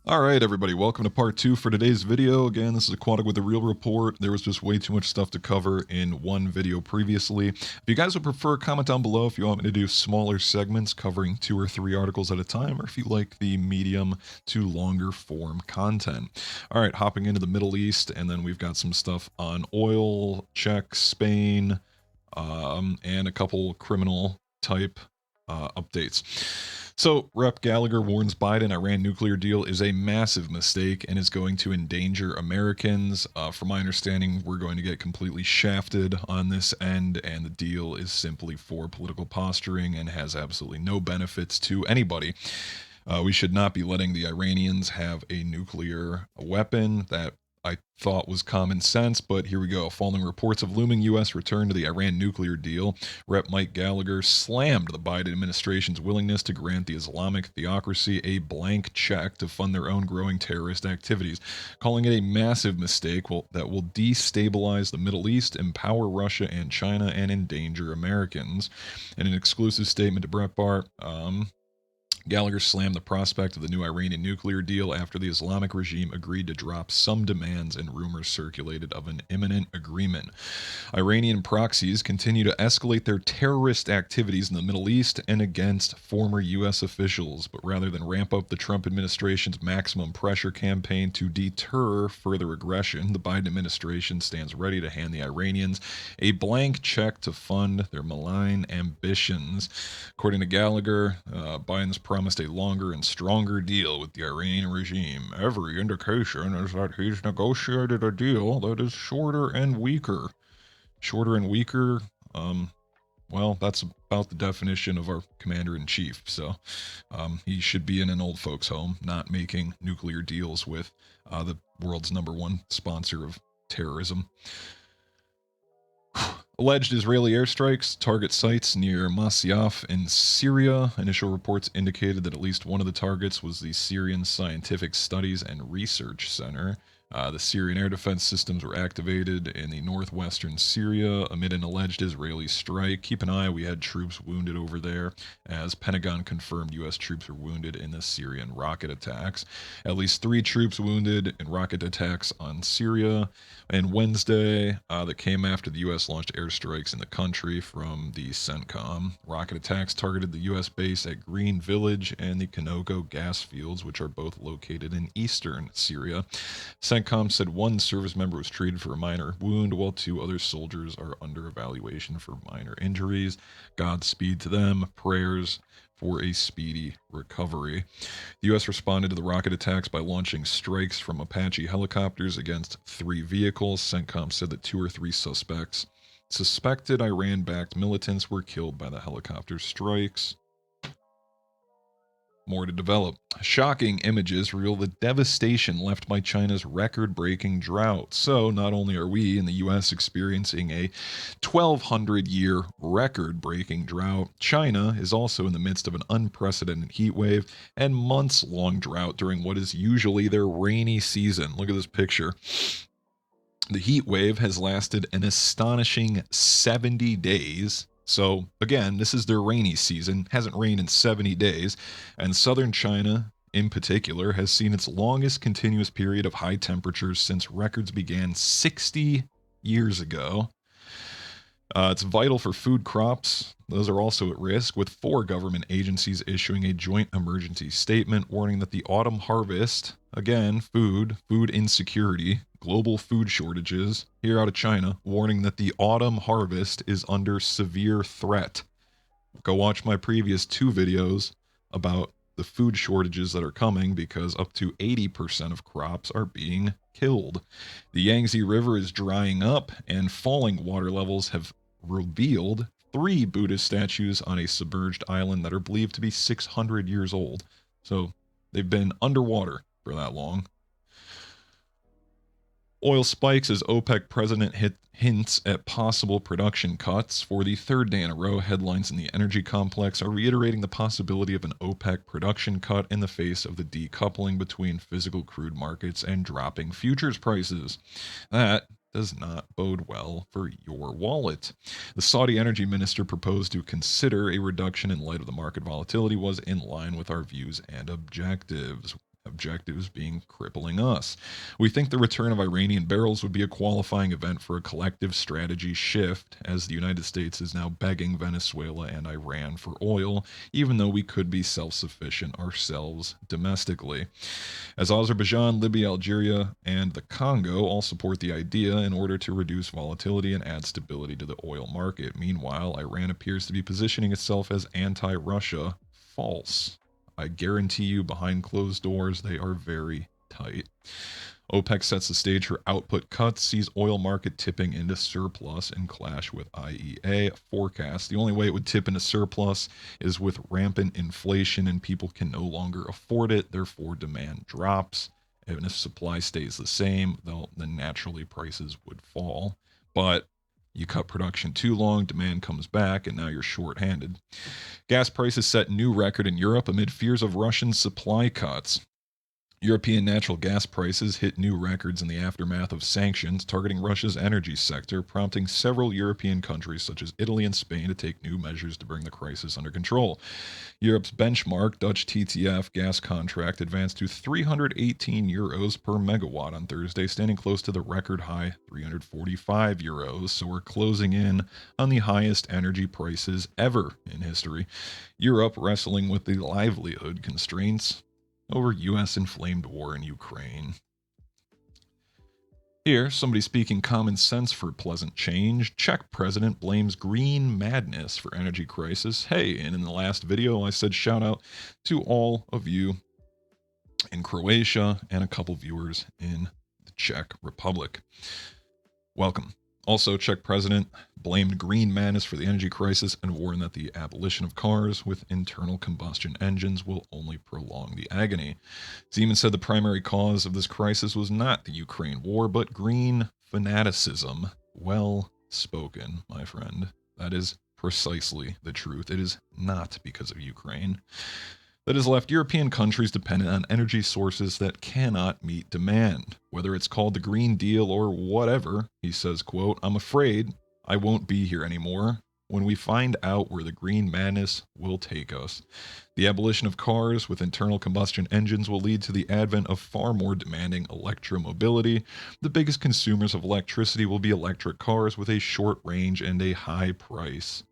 Alright everybody, welcome to part 2 for today's video. Again, this is Aquatic with the Real Report. There was just way too much stuff to cover in one video previously. If you guys would prefer, comment down below if you want me to do smaller segments covering 2 or 3 articles at a time, or if you like the medium to longer form content. Alright, hopping into the Middle East, and then we've got some stuff on oil, Czech, Spain, and a couple criminal type updates. So, Rep. Gallagher warns Biden Iran nuclear deal is a massive mistake and is going to endanger Americans. From my understanding, we're going to get completely shafted on this end, and the deal is simply for political posturing and has absolutely no benefits to anybody. We should not be letting the Iranians have a nuclear weapon. That I thought was common sense, but here we go. Following reports of looming U.S. return to the Iran nuclear deal, Rep. Mike Gallagher slammed the Biden administration's willingness to grant the Islamic theocracy a blank check to fund their own growing terrorist activities, calling it a massive mistake that will destabilize the Middle East, empower Russia and China, and endanger Americans. In an exclusive statement to Breitbart, Gallagher slammed the prospect of the new Iranian nuclear deal after the Islamic regime agreed to drop some demands and rumors circulated of an imminent agreement. Iranian proxies continue to escalate their terrorist activities in the Middle East and against former U.S. officials, but rather than ramp up the Trump administration's maximum pressure campaign to deter further aggression, the Biden administration stands ready to hand the Iranians a blank check to fund their malign ambitions. According to Gallagher, Biden's promised a longer and stronger deal with the Iranian regime. Every indication is that he's negotiated a deal that is shorter and weaker. Shorter and weaker, well, that's about the definition of our commander-in-chief. So he should be in an old folks' home, not making nuclear deals with the world's #1 sponsor of terrorism. Alleged Israeli airstrikes target sites near Masyaf in Syria. Initial reports indicated that at least one of the targets was the Syrian Scientific Studies and Research Center. The Syrian air defense systems were activated in the northwestern Syria amid an alleged Israeli strike. Keep an eye, we had troops wounded over there, as Pentagon confirmed U.S. troops were wounded in the Syrian rocket attacks. At least 3 troops wounded in rocket attacks on Syria. And Wednesday, that came after the U.S. launched airstrikes in the country from the CENTCOM. Rocket attacks targeted the U.S. base at Green Village and the Kanoko gas fields, which are both located in eastern Syria. CENTCOM said 1 service member was treated for a minor wound, while 2 other soldiers are under evaluation for minor injuries. Godspeed to them. Prayers for a speedy recovery. The U.S. responded to the rocket attacks by launching strikes from Apache helicopters against 3 vehicles. CENTCOM said that 2 or 3 suspected Iran-backed militants were killed by the helicopter strikes. More to develop. Shocking images reveal the devastation left by China's record-breaking drought. So, not only are we in the U.S. experiencing a 1,200-year record-breaking drought, China is also in the midst of an unprecedented heat wave and months-long drought during what is usually their rainy season. Look at this picture. The heat wave has lasted an astonishing 70 days. So, again, this is their rainy season. Hasn't rained in 70 days. And southern China, in particular, has seen its longest continuous period of high temperatures since records began 60 years ago. It's vital for food crops. Those are also at risk, with 4 government agencies issuing a joint emergency statement warning that the autumn harvest, again, food insecurity, global food shortages here out of China, warning that the autumn harvest is under severe threat. Go watch my previous 2 videos about the food shortages that are coming, because up to 80% of crops are being killed. The Yangtze River is drying up, and falling water levels have revealed 3 Buddhist statues on a submerged island that are believed to be 600 years old. So they've been underwater for that long. Oil spikes as OPEC president hints at possible production cuts. For the 3rd day in a row, headlines in the energy complex are reiterating the possibility of an OPEC production cut in the face of the decoupling between physical crude markets and dropping futures prices. That does not bode well for your wallet. The Saudi energy minister proposed to consider a reduction in light of the market volatility was in line with our views and objectives. objectives being crippling us. We think the return of Iranian barrels would be a qualifying event for a collective strategy shift, as the United States is now begging Venezuela and Iran for oil, even though we could be self-sufficient ourselves domestically. As Azerbaijan, Libya, Algeria, and the Congo all support the idea in order to reduce volatility and add stability to the oil market. Meanwhile, Iran appears to be positioning itself as anti-Russia. False. I guarantee you, behind closed doors, they are very tight. OPEC sets the stage for output cuts, sees oil market tipping into surplus, and clash with IEA forecast. The only way it would tip into surplus is with rampant inflation and people can no longer afford it, therefore demand drops. And if supply stays the same, then naturally prices would fall. But you cut production too long, demand comes back, and now you're short-handed. Gas prices set new record in Europe amid fears of Russian supply cuts. European natural gas prices hit new records in the aftermath of sanctions targeting Russia's energy sector, prompting several European countries such as Italy and Spain to take new measures to bring the crisis under control. Europe's benchmark Dutch TTF gas contract advanced to €318 per megawatt on Thursday, standing close to the record high €345. So we're closing in on the highest energy prices ever in history. Europe wrestling with the livelihood constraints over U.S. inflamed war in Ukraine. Here, somebody speaking common sense for pleasant change. Czech president blames green madness for energy crisis. Hey, and in the last video, I said shout out to all of you in Croatia and a couple viewers in the Czech Republic. Welcome. Also, Czech president blamed green madness for the energy crisis and warned that the abolition of cars with internal combustion engines will only prolong the agony. Zeman said the primary cause of this crisis was not the Ukraine war, but green fanaticism. Well spoken, my friend. That is precisely the truth. It is not because of Ukraine. That has left European countries dependent on energy sources that cannot meet demand. Whether it's called the Green Deal or whatever, he says, quote, I'm afraid I won't be here anymore when we find out where the green madness will take us. The abolition of cars with internal combustion engines will lead to the advent of far more demanding electromobility. The biggest consumers of electricity will be electric cars with a short range and a high price.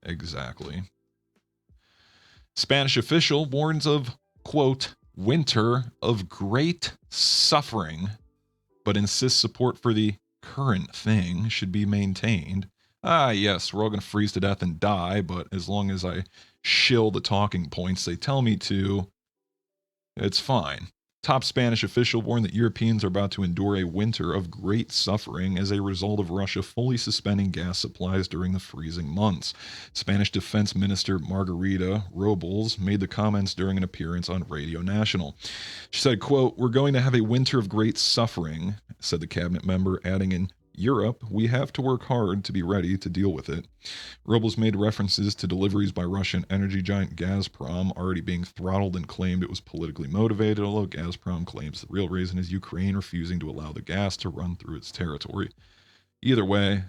Exactly. Spanish official warns of, quote, winter of great suffering, but insists support for the current thing should be maintained. Ah, yes, we're all going to freeze to death and die, but as long as I shill the talking points they tell me to, it's fine. Top Spanish official warned that Europeans are about to endure a winter of great suffering as a result of Russia fully suspending gas supplies during the freezing months. Spanish Defense Minister Margarita Robles made the comments during an appearance on Radio National. She said, quote, we're going to have a winter of great suffering, said the cabinet member, adding in Europe, we have to work hard to be ready to deal with it. Robles made references to deliveries by Russian energy giant Gazprom already being throttled and claimed it was politically motivated, although Gazprom claims the real reason is Ukraine refusing to allow the gas to run through its territory. Either way,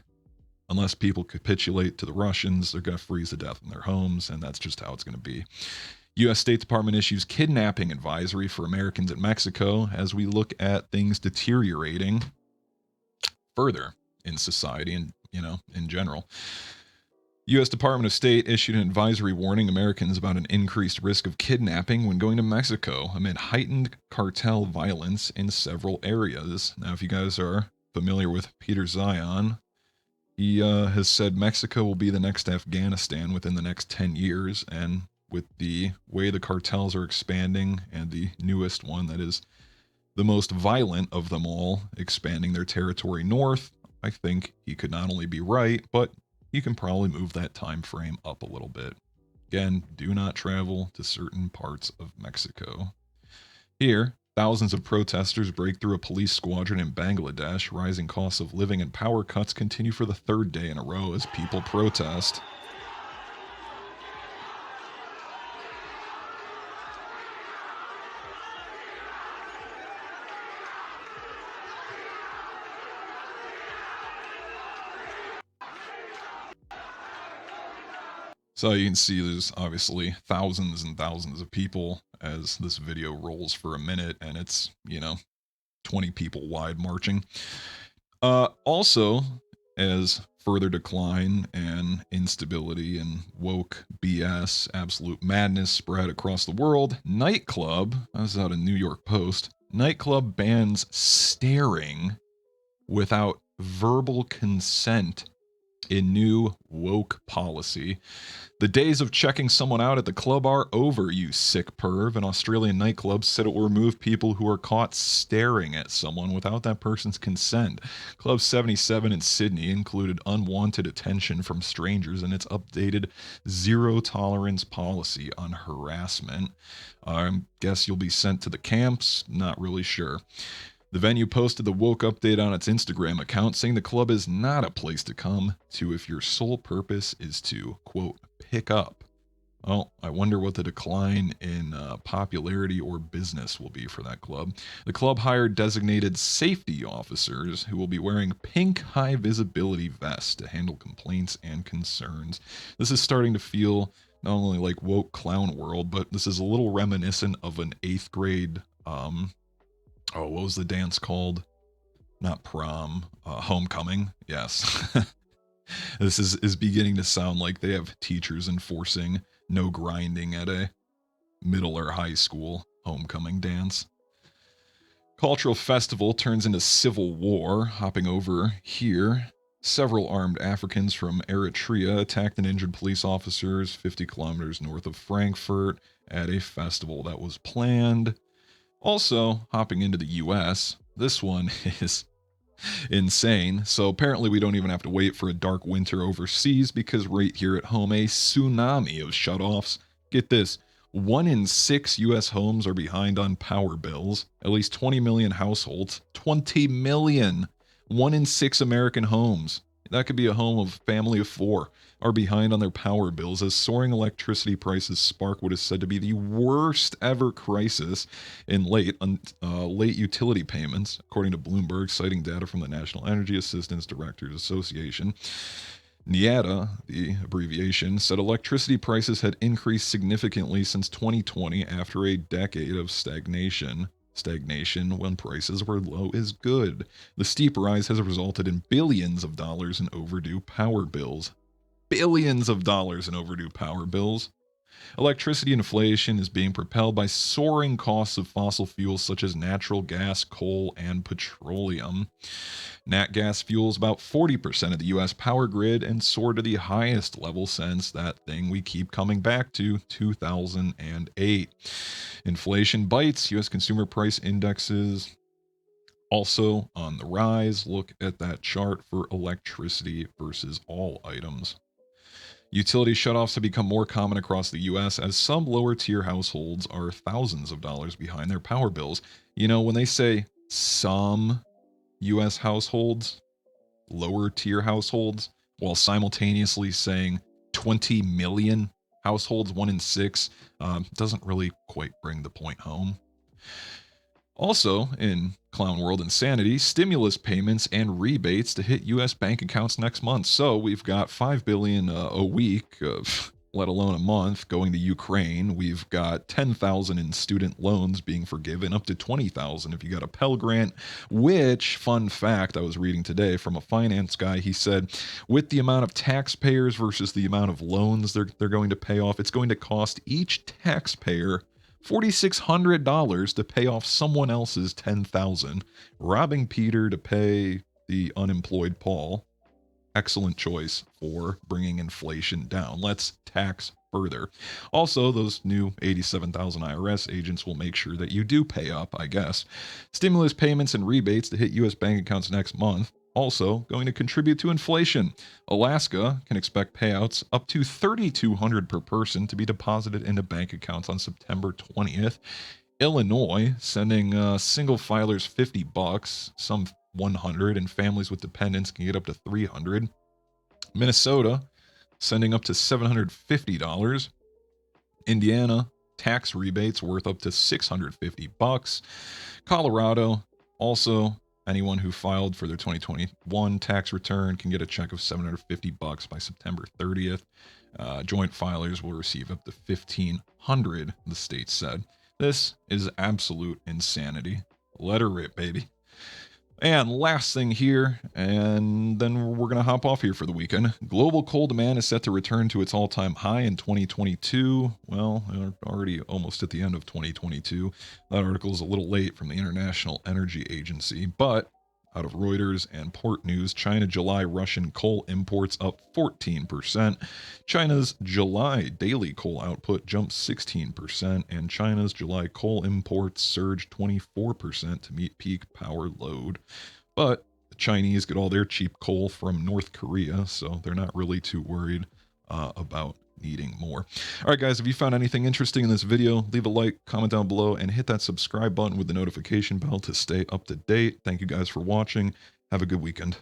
unless people capitulate to the Russians, they're going to freeze to death in their homes, and that's just how it's going to be. U.S. State Department issues kidnapping advisory for Americans in Mexico as we look at things deteriorating further in society and, in general. U.S. Department of State issued an advisory warning Americans about an increased risk of kidnapping when going to Mexico amid heightened cartel violence in several areas. Now, if you guys are familiar with Peter Zion, he has said Mexico will be the next Afghanistan within the next 10 years, and with the way the cartels are expanding and the newest one that is the most violent of them all, expanding their territory north, I think he could not only be right, but he can probably move that time frame up a little bit. Again, do not travel to certain parts of Mexico. Here, thousands of protesters break through a police squadron in Bangladesh. Rising costs of living and power cuts continue for the third day in a row as people protest. So you can see there's obviously thousands and thousands of people as this video rolls for a minute, and it's, 20 people wide marching. Also, as further decline and instability and woke BS, absolute madness spread across the world, nightclub, this is out of New York Post, nightclub bans staring without verbal consent in new woke policy. The days of checking someone out at the club are over, you sick perv. An Australian nightclub said it will remove people who are caught staring at someone without that person's consent. Club 77 in Sydney included unwanted attention from strangers in its updated zero tolerance policy on harassment. I guess you'll be sent to the camps, not really sure. The venue posted the woke update on its Instagram account, saying the club is not a place to come to if your sole purpose is to, quote, pick up. Well, I wonder what the decline in popularity or business will be for that club. The club hired designated safety officers who will be wearing pink high visibility vests to handle complaints and concerns. This is starting to feel not only like woke clown world, but this is a little reminiscent of an 8th grade what was the dance called? Not prom, homecoming. Yes. This is beginning to sound like they have teachers enforcing no grinding at a middle or high school homecoming dance. Cultural festival turns into civil war. Hopping over here, several armed Africans from Eritrea attacked and injured police officers 50 kilometers north of Frankfurt at a festival that was planned. Also, hopping into the US, this one is insane. So apparently we don't even have to wait for a dark winter overseas because right here at home, a tsunami of shutoffs. Get this, 1 in 6 US homes are behind on power bills. At least 20 million households, 20 million, 1 in 6 American homes. That could be a home of family of 4 are behind on their power bills as soaring electricity prices spark what is said to be the worst ever crisis in late utility payments, according to Bloomberg, citing data from the National Energy Assistance Directors Association. NIATA, the abbreviation, said electricity prices had increased significantly since 2020 after a decade of stagnation. Stagnation when prices were low is good. The steep rise has resulted in billions of dollars in overdue power bills. Billions of dollars in overdue power bills. Electricity inflation is being propelled by soaring costs of fossil fuels such as natural gas, coal, and petroleum. Nat gas fuels about 40% of the U.S. power grid and soared to the highest level since that thing we keep coming back to, 2008. Inflation bites. U.S. consumer price indexes also on the rise. Look at that chart for electricity versus all items. Utility shutoffs have become more common across the U.S. as some lower-tier households are thousands of dollars behind their power bills. You know, when they say some U.S. households, lower-tier households, while simultaneously saying 20 million households, 1 in 6, doesn't really quite bring the point home. Also, in Clown World Insanity, stimulus payments and rebates to hit U.S. bank accounts next month. So we've got $5 billion a week, let alone a month, going to Ukraine. We've got $10,000 in student loans being forgiven, up to $20,000 if you got a Pell Grant, which, fun fact, I was reading today from a finance guy, he said, with the amount of taxpayers versus the amount of loans they're going to pay off, it's going to cost each taxpayer $4,600 to pay off someone else's $10,000, robbing Peter to pay the unemployed Paul. Excellent choice for bringing inflation down. Let's tax further. Also, those new 87,000 IRS agents will make sure that you do pay up, I guess. Stimulus payments and rebates to hit U.S. bank accounts next month. Also going to contribute to inflation. Alaska can expect payouts up to $3,200 per person to be deposited into bank accounts on September 20th. Illinois sending single filers $50, some $100, and families with dependents can get up to $300. Minnesota sending up to $750. Indiana tax rebates worth up to $650. Colorado also Anyone who filed for their 2021 tax return can get a check of $750 by September 30th. Joint filers will receive up to $1,500, the state said. This is absolute insanity. Let her rip, baby. And last thing here, and then we're going to hop off here for the weekend. Global coal demand is set to return to its all-time high in 2022. Well, we're already almost at the end of 2022. That article is a little late from the International Energy Agency, but out of Reuters and Port News, China July Russian coal imports up 14%. China's July daily coal output jumped 16%, and China's July coal imports surged 24% to meet peak power load. But the Chinese get all their cheap coal from North Korea, so they're not really too worried about needing more. All right, guys, if you found anything interesting in this video, leave a like, comment down below, and hit that subscribe button with the notification bell to stay up to date. Thank you guys for watching. Have a good weekend.